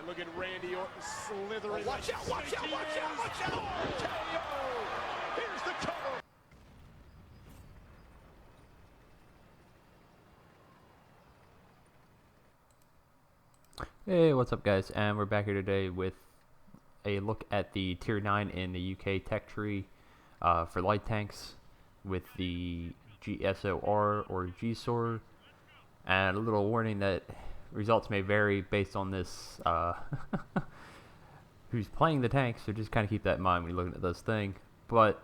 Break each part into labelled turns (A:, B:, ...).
A: Look at Randy Orton slithering.
B: Oh, watch out, watch out, watch out, watch out!
A: KO! Here's the cover.
C: Hey, what's up guys? And we're back here today with a look at the Tier 9 in the UK tech tree for light tanks with the GSOR or GSOR, and a little warning that results may vary based on this who's playing the tank, so just kind of keep that in mind when you're looking at this thing. But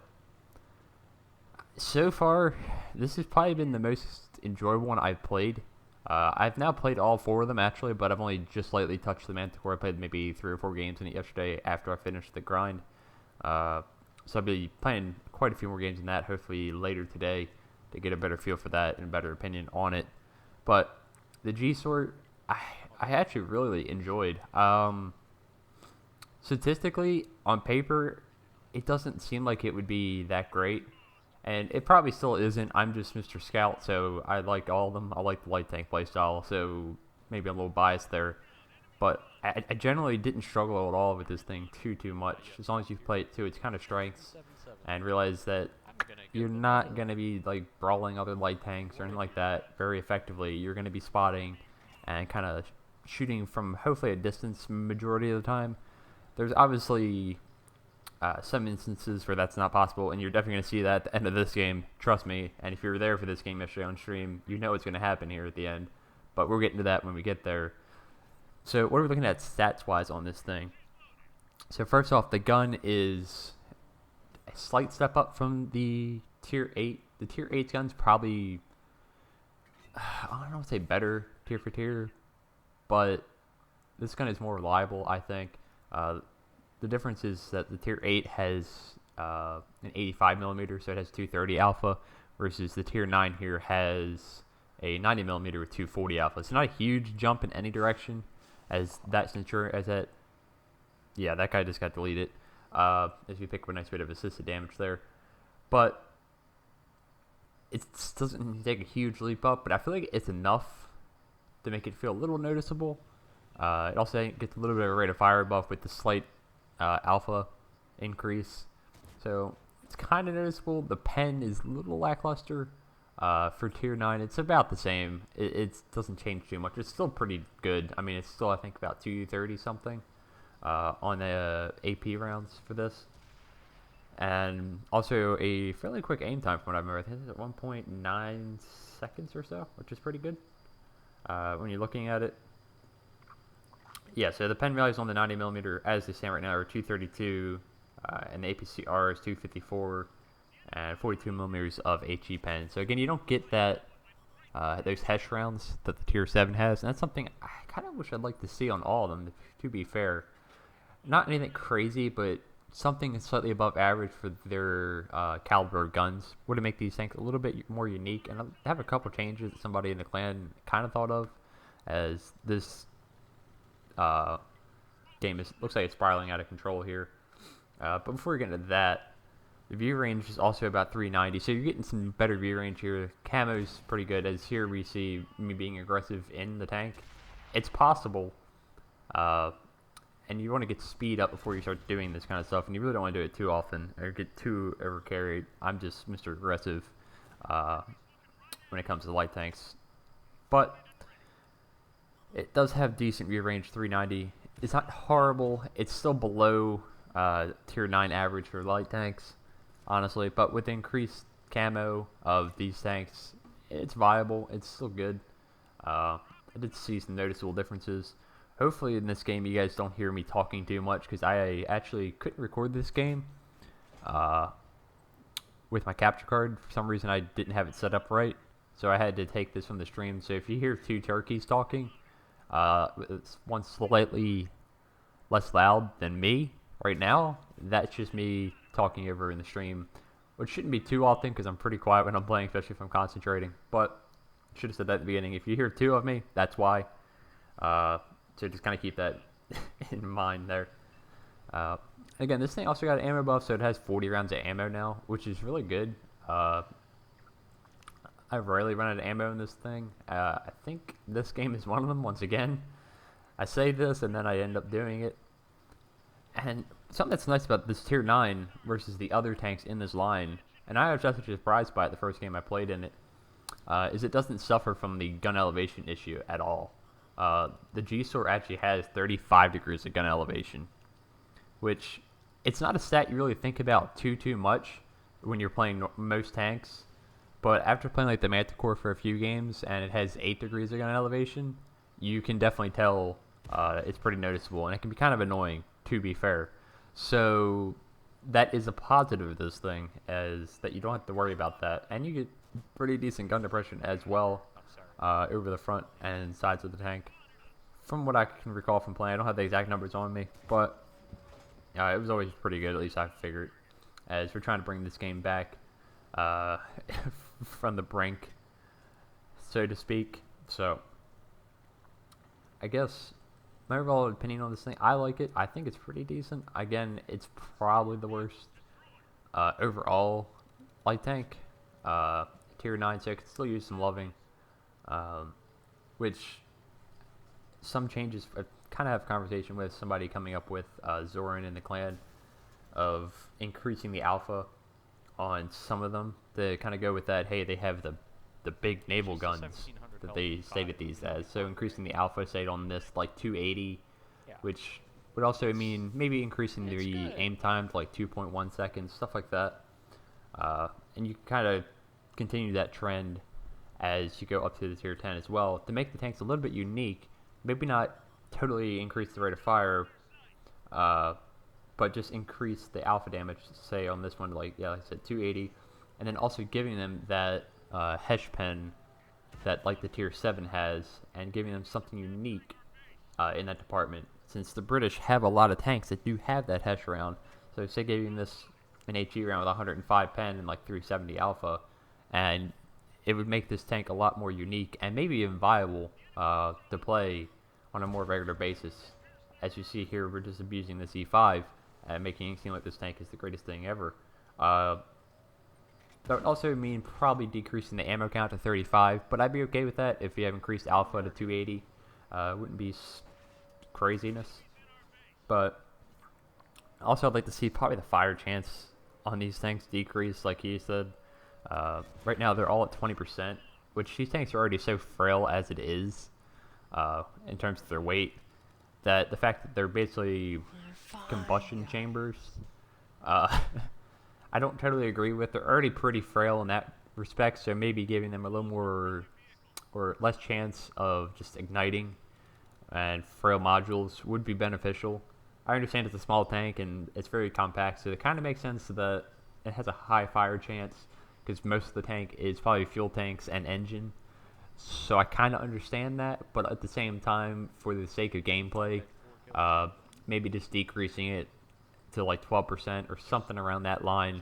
C: so far, this has probably been the most enjoyable one I've played. I've now played all 4 of them actually, but I've only just lightly touched the Manticore. I played maybe 3 or 4 games in it yesterday after I finished the grind. So I'll be playing quite a few more games in that, hopefully later today, to get a better feel for that and a better opinion on it. But the G-Sort, I actually really enjoyed. Statistically, on paper, it doesn't seem like it would be that great. And it probably still isn't. I'm just Mr. Scout, so I like all of them. I like the light tank playstyle, so maybe I'm a little biased there. But I generally didn't struggle at all with this thing too much. As long as you play it to its kind of strengths and realize that you're not going to be like brawling other light tanks or anything like that very effectively. You're going to be spotting and kind of shooting from hopefully a distance majority of the time. There's obviously some instances where that's not possible, and you're definitely going to see that at the end of this game, trust me. And if you were there for this game yesterday on stream, you know what's going to happen here at the end. But we'll get into that when we get there. So what are we looking at stats-wise on this thing? So first off, the gun is a slight step up from the Tier 8. The Tier 8 gun's probably, I don't know if I'd say better tier for tier, but this gun is more reliable, I think. The difference is that the Tier 8 has an 85mm, so it has 230 alpha, versus the Tier 9 here has a 90mm with 240 alpha. It's not a huge jump in any direction, as that's mature as that. Yeah, that guy just got deleted. As we pick up a nice bit of assisted damage there, but it doesn't take a huge leap up. But I feel like it's enough to make it feel a little noticeable. It also gets a little bit of a rate of fire buff with the slight alpha increase, so it's kind of noticeable. The pen is a little lackluster for Tier 9. It's about the same. It doesn't change too much. It's still pretty good. I mean, it's still, I think, about 230 something on the AP rounds for this, and also a fairly quick aim time from what I remember. I think it's at 1.9 seconds or so, which is pretty good when you're looking at it. Yeah, so the pen values on the 90mm as they stand right now are 232, and the APCR is 254, and 42mm of HE pen. So again, you don't get that those HESH rounds that the Tier 7 has, and that's something I kind of wish I'd like to see on all of them, to be fair. Not anything crazy, but something slightly above average for their caliber of guns would make these tanks a little bit more unique. And I have a couple changes that somebody in the clan kind of thought of, as this game looks like it's spiraling out of control here. But before we get into that, the view range is also about 390, so you're getting some better view range here. Camo's pretty good, as here we see me being aggressive in the tank. It's possible, and you want to get speed up before you start doing this kind of stuff, and you really don't want to do it too often or get too over carried. I'm just Mr. Aggressive when it comes to light tanks, but it does have decent view range, 390. It's not horrible. It's still below Tier 9 average for light tanks, honestly. But with increased camo of these tanks, it's viable. It's still good. I did see some noticeable differences. Hopefully in this game you guys don't hear me talking too much, because I actually couldn't record this game with my capture card. For some reason I didn't have it set up right, so I had to take this from the stream. So if you hear 2 turkeys talking, it's one slightly less loud than me right now. That's just me talking over in the stream, which shouldn't be too often because I'm pretty quiet when I'm playing, especially if I'm concentrating. But I should have said that at the beginning. If you hear 2 of me, that's why. So just kind of keep that in mind there. Again, this thing also got an ammo buff, so it has 40 rounds of ammo now, which is really good. I rarely run out of ammo in this thing. I think this game is one of them, once again. I say this and then I end up doing it. And something that's nice about this tier 9 versus the other tanks in this line, and I was actually surprised by it the first game I played in it, is it doesn't suffer from the gun elevation issue at all. The G-Sort actually has 35 degrees of gun elevation, which it's not a stat you really think about too much when you're playing most tanks, but after playing like the Manticore for a few games and it has 8 degrees of gun elevation, you can definitely tell it's pretty noticeable, and it can be kind of annoying, to be fair. So that is a positive of this thing, as that you don't have to worry about that, and you get pretty decent gun depression as well over the front and sides of the tank. From what I can recall from playing, I don't have the exact numbers on me, but it was always pretty good, at least I figured, as we're trying to bring this game back from the brink, so to speak. So I guess my overall opinion on this thing, I like it. I think it's pretty decent. Again, it's probably the worst overall light tank. Tier 9, so I could still use some loving. Which some changes, I kind of have a conversation with somebody coming up with Zoran in the clan of increasing the alpha on some of them to kind of go with that. Hey, they have the big naval guns that they stated these as, so increasing the alpha say on this like 280, which would also mean maybe increasing the aim time to like 2.1 seconds, stuff like that. And you kind of continue that trend as you go up to the tier 10 as well to make the tanks a little bit unique. Maybe not totally increase the rate of fire, but just increase the alpha damage, say on this one, like I said, 280, and then also giving them that Hesh pen that like the tier 7 has, and giving them something unique in that department, since the British have a lot of tanks that do have that Hesh round. So say giving this an HE round with 105 pen and like 370 alpha, and it would make this tank a lot more unique and maybe even viable to play on a more regular basis. As you see here, we're just abusing this E5 and making it seem like this tank is the greatest thing ever. That would also mean probably decreasing the ammo count to 35, but I'd be okay with that if you have increased alpha to 280. It wouldn't be craziness. But also I'd like to see probably the fire chance on these tanks decrease, like he said. Right now they're all at 20%, which these tanks are already so frail as it is in terms of their weight, that the fact that they're basically combustion chambers, I don't totally agree with. They're already pretty frail in that respect, so maybe giving them a little more or less chance of just igniting and frail modules would be beneficial. I understand it's a small tank and it's very compact, so it kind of makes sense that it has a high fire chance, because most of the tank is probably fuel tanks and engine. So I kind of understand that, but at the same time, for the sake of gameplay, maybe just decreasing it to like 12% or something around that line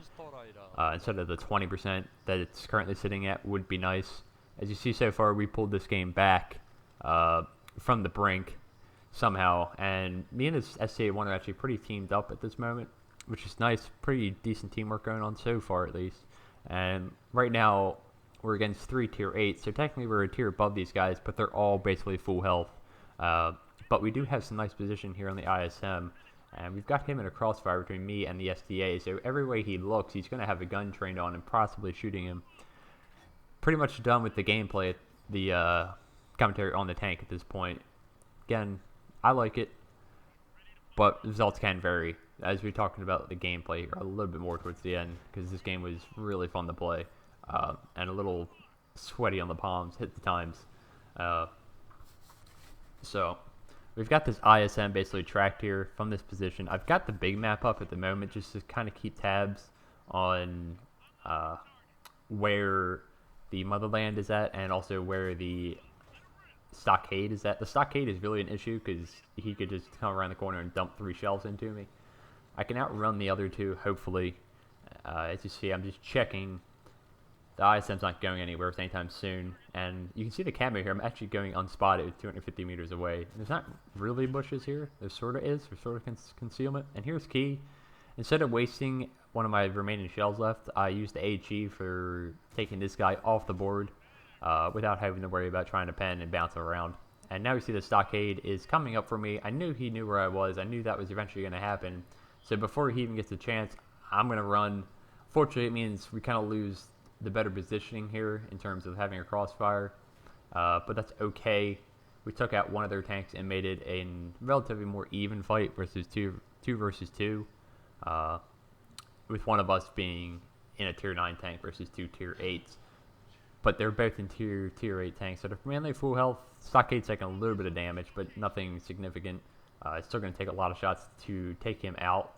C: instead of the 20% that it's currently sitting at would be nice. As you see so far, we pulled this game back from the brink somehow, and me and this SCA1 are actually pretty teamed up at this moment, which is nice. Pretty decent teamwork going on so far, at least. And right now we're against 3 tier 8, so technically we're a tier above these guys, but they're all basically full health. But we do have some nice position here on the ISM, and we've got him in a crossfire between me and the SDA, so every way he looks, he's going to have a gun trained on him, possibly shooting him. Pretty much done with the gameplay, the commentary on the tank at this point. Again, I like it, but results can vary, as we're talking about the gameplay here a little bit more towards the end, because this game was really fun to play, and a little sweaty on the palms at the times. So we've got this ISM basically tracked here from this position. I've got the big map up at the moment just to kind of keep tabs on where the motherland is at, and also where the stockade is at. The stockade is really an issue because he could just come around the corner and dump 3 shells into me. I can outrun the other 2, hopefully. As you see, I'm just checking. The ISM's not going anywhere anytime soon. And you can see the camo here. I'm actually going unspotted 250 meters away. There's not really bushes here. There sort of is. There's sort of concealment. And here's key. Instead of wasting one of my remaining shells left, I used the HE for taking this guy off the board without having to worry about trying to pen and bounce around. And now we see the stockade is coming up for me. I knew he knew where I was. I knew that was eventually going to happen. So before he even gets a chance, I'm going to run. Fortunately, it means we kind of lose the better positioning here in terms of having a crossfire. But that's okay. We took out one of their tanks and made it a relatively more even fight versus two versus two. With one of us being in a tier 9 tank versus 2 tier 8s. But they're both in tier 8 tanks, so they're mainly full health. Stockade's taking a little bit of damage, but nothing significant. It's still going to take a lot of shots to take him out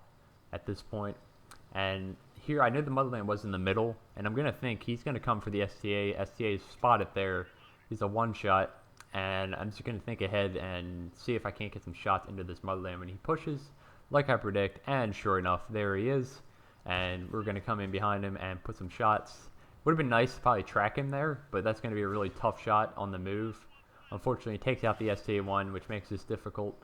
C: at this point. And here, I know the Motherland was in the middle, and I'm going to think he's going to come for the STA. STA is spotted there. He's a one-shot, and I'm just going to think ahead and see if I can't get some shots into this Motherland when he pushes, like I predict. And sure enough, there he is. And we're going to come in behind him and put some shots. Would have been nice to probably track him there, but that's going to be a really tough shot on the move. Unfortunately, it takes out the STA-1, which makes this difficult.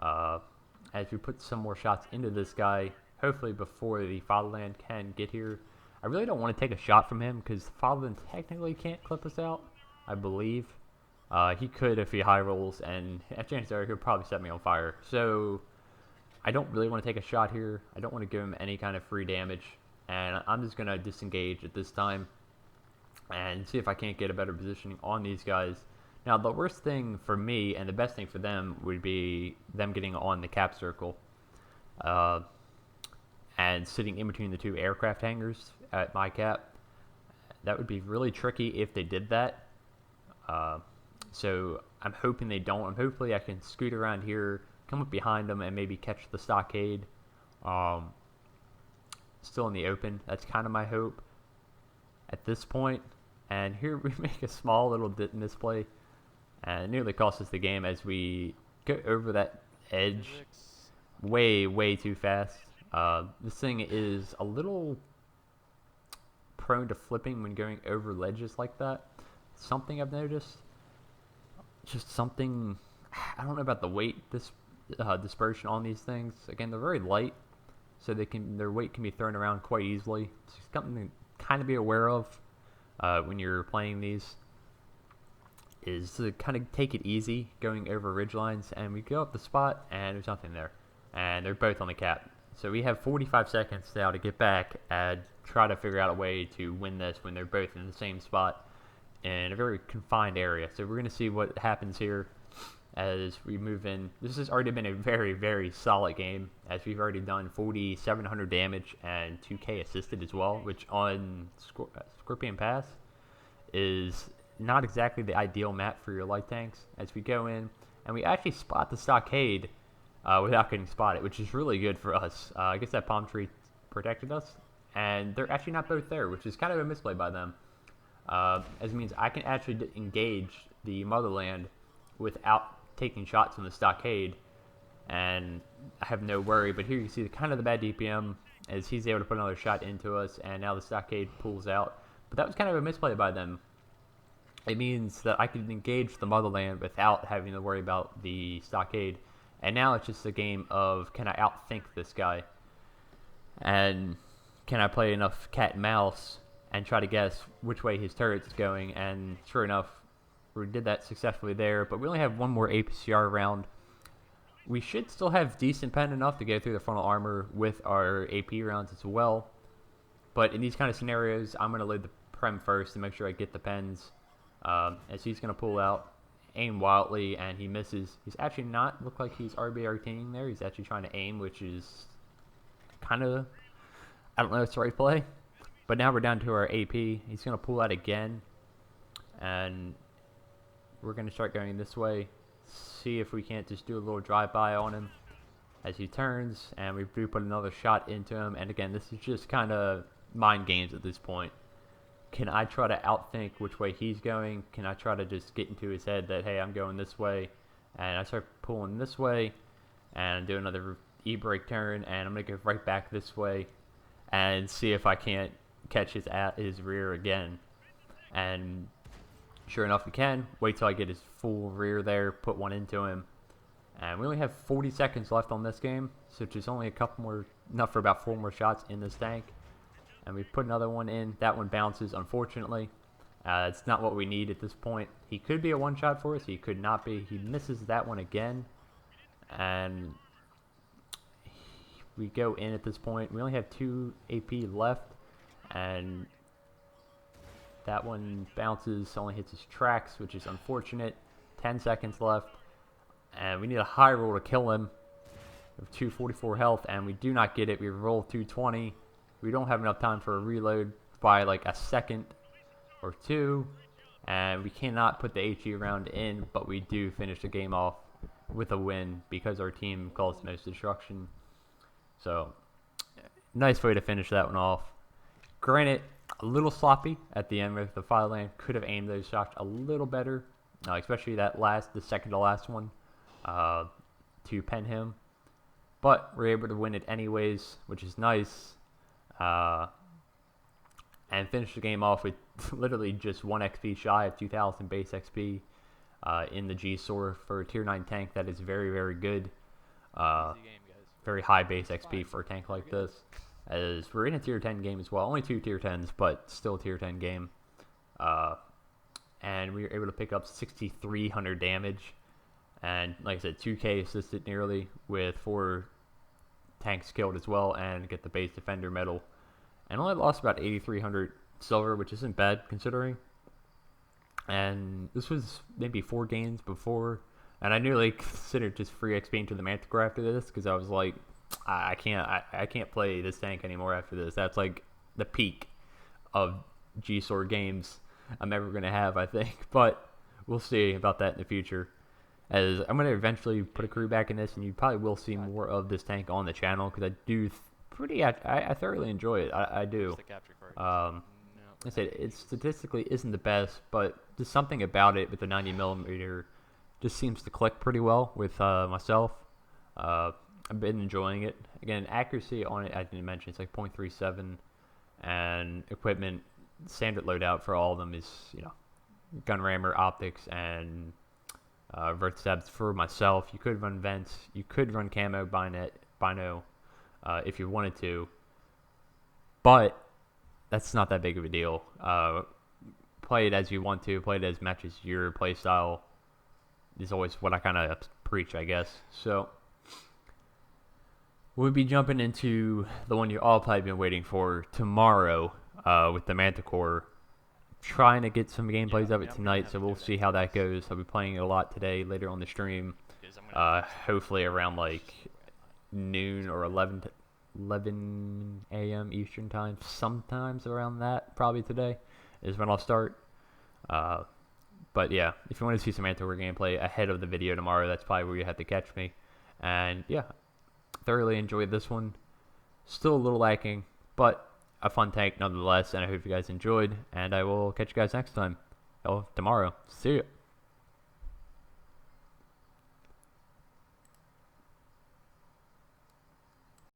C: As we put some more shots into this guy, hopefully before the Fatherland can get here. I really don't want to take a shot from him, because the Fatherland technically can't clip us out, I believe. He could if he high rolls, and chances are he'll probably set me on fire. So I don't really want to take a shot here. I don't want to give him any kind of free damage. And I'm just going to disengage at this time and see if I can't get a better positioning on these guys. Now, the worst thing for me and the best thing for them would be them getting on the cap circle and sitting in between the two aircraft hangars at my cap. That would be really tricky if they did that. So I'm hoping they don't. Hopefully I can scoot around here, come up behind them, and maybe catch the stockade. Still in the open. That's kind of my hope at this point. And here we make a small little misplay, and it nearly cost us the game as we go over that edge way too fast. This thing is a little prone to flipping when going over ledges like that. Something I've noticed. Just something. I don't know about the weight dispersion on these things. Again, they're very light, so their weight can be thrown around quite easily. It's something to kind of be aware of when you're playing these, is to kind of take it easy going over ridge lines. And we go up the spot, and there's nothing there, and they're both on the cap. So we have 45 seconds now to get back and try to figure out a way to win this when they're both in the same spot in a very confined area. So we're going to see what happens here as we move in. This has already been a very solid game, as we've already done 4,700 damage and 2k assisted as well, which on Scorpion Pass is not exactly the ideal map for your light tanks. As we go in, and we actually spot the stockade without getting spotted, which is really good for us. I guess that palm tree protected us, and they're actually not both there, which is kind of a misplay by them. As it means I can actually engage the Motherland without taking shots from the stockade, and I have no worry. But here you see kind of the bad DPM as he's able to put another shot into us, and now the stockade pulls out. But that was kind of a misplay by them. It means that I can engage the Motherland without having to worry about the stockade. And now it's just a game of, can I outthink this guy? And can I play enough cat and mouse and try to guess which way his turret's going? And sure enough, we did that successfully there. But we only have one more APCR round. We should still have decent pen enough to go through the frontal armor with our AP rounds as well. But in these kind of scenarios, I'm going to load the Prem first to make sure I get the pens. As he's going to pull out, aim wildly, and he misses. He's actually not look like he's RBRTing there. He's actually trying to aim, which is kind of, I don't know if it's the right play. But now we're down to our AP. He's going to pull out again, and we're going to start going this way. See if we can't just do a little drive-by on him as he turns, and we do put another shot into him. And again, this is just kind of mind games at this point. Can I try to outthink which way he's going? Can I try to just get into his head that, hey, I'm going this way, and I start pulling this way and do another e-brake turn, and I'm going to go right back this way and see if I can't catch his rear again. And sure enough, we can. Wait till I get his full rear there, put one into him. And we only have 40 seconds left on this game, so just only a couple more, enough for about 4 more shots in this tank. And we put another one in. That one bounces, unfortunately. It's not what we need at this point. He could be a one-shot for us. He could not be. He misses that one again. And we go in at this point. We only have 2 AP left. And that one bounces, only hits his tracks, which is unfortunate. 10 seconds left. And we need a high roll to kill him. We have 244 health, and we do not get it. We roll 220. We don't have enough time for a reload by like a second or two. And we cannot put the HE round in, but we do finish the game off with a win because our team caused most destruction. So, nice way to finish that one off. Granted, a little sloppy at the end with the fire land. Could have aimed those shots a little better, especially the second to last one, to pen him. But we're able to win it anyways, which is nice. And finish the game off with literally just 1 XP shy of 2,000 base XP in the G-Sor for a tier 9 tank. That is very, very good. Very high base XP for a tank like this. As we're in a tier 10 game as well. Only 2 tier 10s, but still a tier 10 game. And we were able to pick up 6,300 damage. And like I said, 2K assisted nearly with 4 tanks killed as well, and get the base defender medal. And only lost about 8,300 silver, which isn't bad considering. And this was maybe 4 games before. And I nearly considered just free XP into the Manticore after this, because I was like, I can't play this tank anymore after this. That's like the peak of G-Sor games I'm ever going to have, I think. But we'll see about that in the future. As I'm going to eventually put a crew back in this, and you probably will see more of this tank on the channel, because I do I thoroughly enjoy it. I do. I said it statistically isn't the best, but just something about it with the 90mm just seems to click pretty well with myself. I've been enjoying it. Again, accuracy on it, I didn't mention, it's like 0.37, and equipment standard loadout for all of them is, gun rammer, optics, and vertistabs for myself. You could run vents, you could run camo, bino, if you wanted to, but that's not that big of a deal. Play it as you want to, play it as matches your play style is always what I kind of preach, I guess. So we'll be jumping into the one you all probably been waiting for tomorrow with the Manticore. Trying to get some gameplays of it tonight, so we'll see how that goes. I'll be playing it a lot today, later on the stream, hopefully around like noon or 11 a.m. Eastern time, sometimes around that, probably today is when I'll start. But yeah, if you want to see some Manticore gameplay ahead of the video tomorrow, that's probably where you have to catch me. And yeah, thoroughly enjoyed this one. Still a little lacking, but a fun tank nonetheless, and I hope you guys enjoyed, and I will catch you guys next time. Tomorrow. See ya.